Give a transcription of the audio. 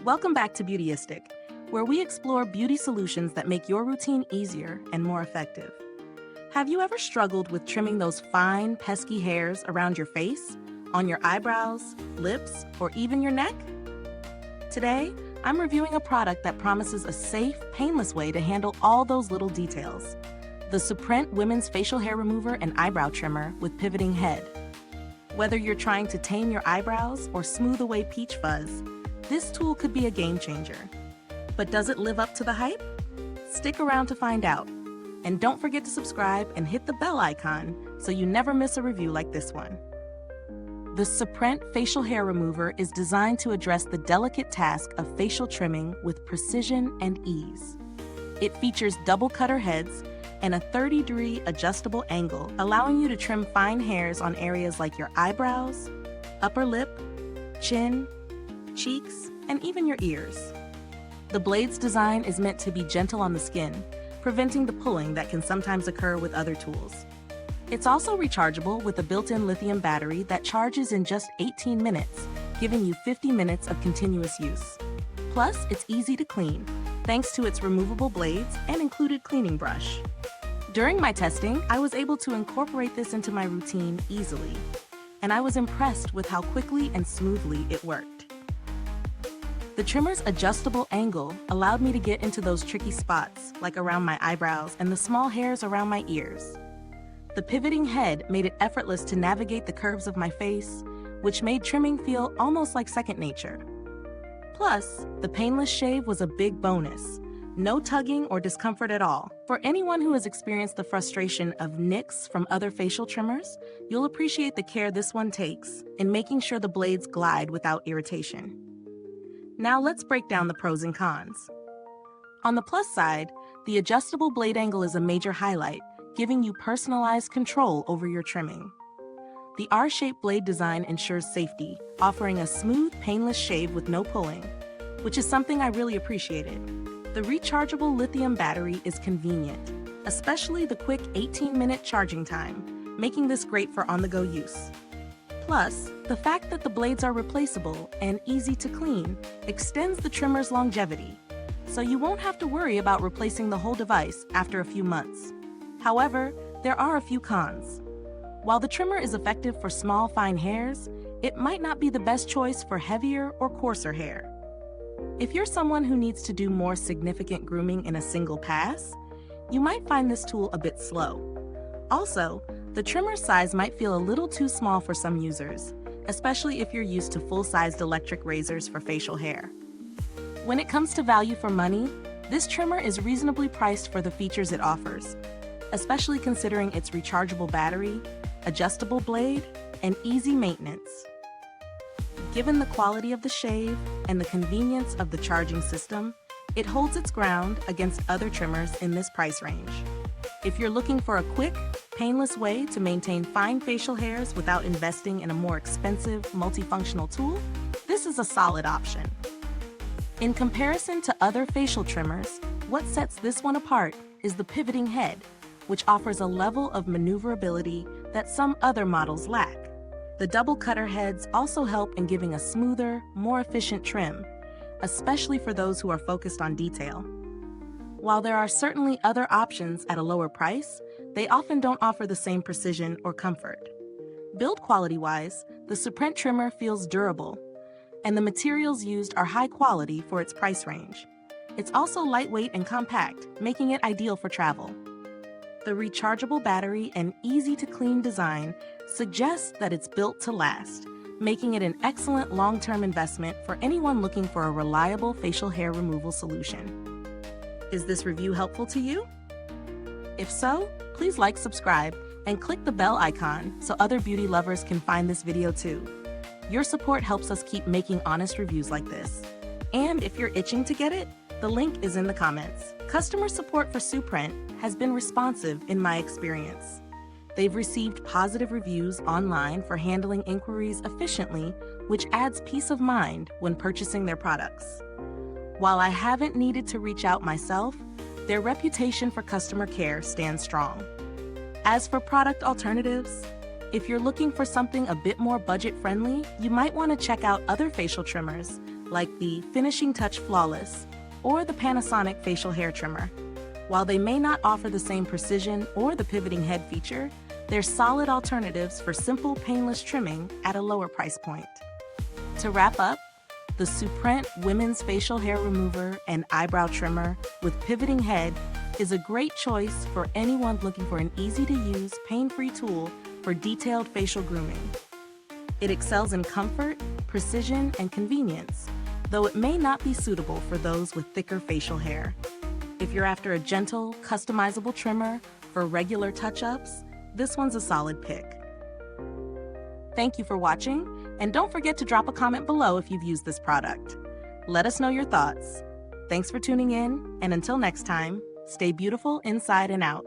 Welcome back to Beautyistic, where we explore beauty solutions that make your routine easier and more effective. Have you ever struggled with trimming those fine, pesky hairs around your face, on your eyebrows, lips, or even your neck? Today, I'm reviewing a product that promises a safe, painless way to handle all those little details. The SUPRENT Women's Facial Hair Remover and Eyebrow Trimmer with Pivoting Head. Whether you're trying to tame your eyebrows or smooth away peach fuzz, this tool could be a game changer. But does it live up to the hype? Stick around to find out. And don't forget to subscribe and hit the bell icon so you never miss a review like this one. The SUPRENT Facial Hair Remover is designed to address the delicate task of facial trimming with precision and ease. It features double cutter heads and a 30-degree adjustable angle, allowing you to trim fine hairs on areas like your eyebrows, upper lip, chin, cheeks, and even your ears. The blade's design is meant to be gentle on the skin, preventing the pulling that can sometimes occur with other tools. It's also rechargeable with a built-in lithium battery that charges in just 18 minutes, giving you 50 minutes of continuous use. Plus, it's easy to clean, thanks to its removable blades and included cleaning brush. During my testing, I was able to incorporate this into my routine easily, and I was impressed with how quickly and smoothly it worked. The trimmer's adjustable angle allowed me to get into those tricky spots, like around my eyebrows and the small hairs around my ears. The pivoting head made it effortless to navigate the curves of my face, which made trimming feel almost like second nature. Plus, the painless shave was a big bonus. No tugging or discomfort at all. For anyone who has experienced the frustration of nicks from other facial trimmers, you'll appreciate the care this one takes in making sure the blades glide without irritation. Now let's break down the pros and cons. On the plus side, the adjustable blade angle is a major highlight, giving you personalized control over your trimming. The R-shaped blade design ensures safety, offering a smooth, painless shave with no pulling, which is something I really appreciated. The rechargeable lithium battery is convenient, especially the quick 18-minute charging time, making this great for on-the-go use. Plus, the fact that the blades are replaceable and easy to clean extends the trimmer's longevity, so you won't have to worry about replacing the whole device after a few months. However, there are a few cons. While the trimmer is effective for small, fine hairs, it might not be the best choice for heavier or coarser hair. If you're someone who needs to do more significant grooming in a single pass, you might find this tool a bit slow. Also, the trimmer size might feel a little too small for some users, especially if you're used to full-sized electric razors for facial hair. When it comes to value for money, this trimmer is reasonably priced for the features it offers, especially considering its rechargeable battery, adjustable blade, and easy maintenance. Given the quality of the shave and the convenience of the charging system, it holds its ground against other trimmers in this price range. If you're looking for a quick, painless way to maintain fine facial hairs without investing in a more expensive, multifunctional tool, this is a solid option. In comparison to other facial trimmers, what sets this one apart is the pivoting head, which offers a level of maneuverability that some other models lack. The double cutter heads also help in giving a smoother, more efficient trim, especially for those who are focused on detail. While there are certainly other options at a lower price, they often don't offer the same precision or comfort. Build quality-wise, the SUPRENT trimmer feels durable, and the materials used are high quality for its price range. It's also lightweight and compact, making it ideal for travel. The rechargeable battery and easy-to-clean design suggests that it's built to last, making it an excellent long-term investment for anyone looking for a reliable facial hair removal solution. Is this review helpful to you? If so, please like, subscribe, and click the bell icon so other beauty lovers can find this video too. Your support helps us keep making honest reviews like this. And if you're itching to get it, the link is in the comments. Customer support for SUPRENT has been responsive in my experience. They've received positive reviews online for handling inquiries efficiently, which adds peace of mind when purchasing their products. While I haven't needed to reach out myself, their reputation for customer care stands strong. As for product alternatives, if you're looking for something a bit more budget-friendly, you might want to check out other facial trimmers like the Finishing Touch Flawless or the Panasonic Facial Hair Trimmer. While they may not offer the same precision or the pivoting head feature, they're solid alternatives for simple, painless trimming at a lower price point. To wrap up, the SUPRENT Women's Facial Hair Remover and Eyebrow Trimmer with pivoting head is a great choice for anyone looking for an easy-to-use, pain-free tool for detailed facial grooming. It excels in comfort, precision, and convenience, though it may not be suitable for those with thicker facial hair. If you're after a gentle, customizable trimmer for regular touch-ups, this one's a solid pick. Thank you for watching, and don't forget to drop a comment below if you've used this product. Let us know your thoughts. Thanks for tuning in, and until next time, stay beautiful inside and out.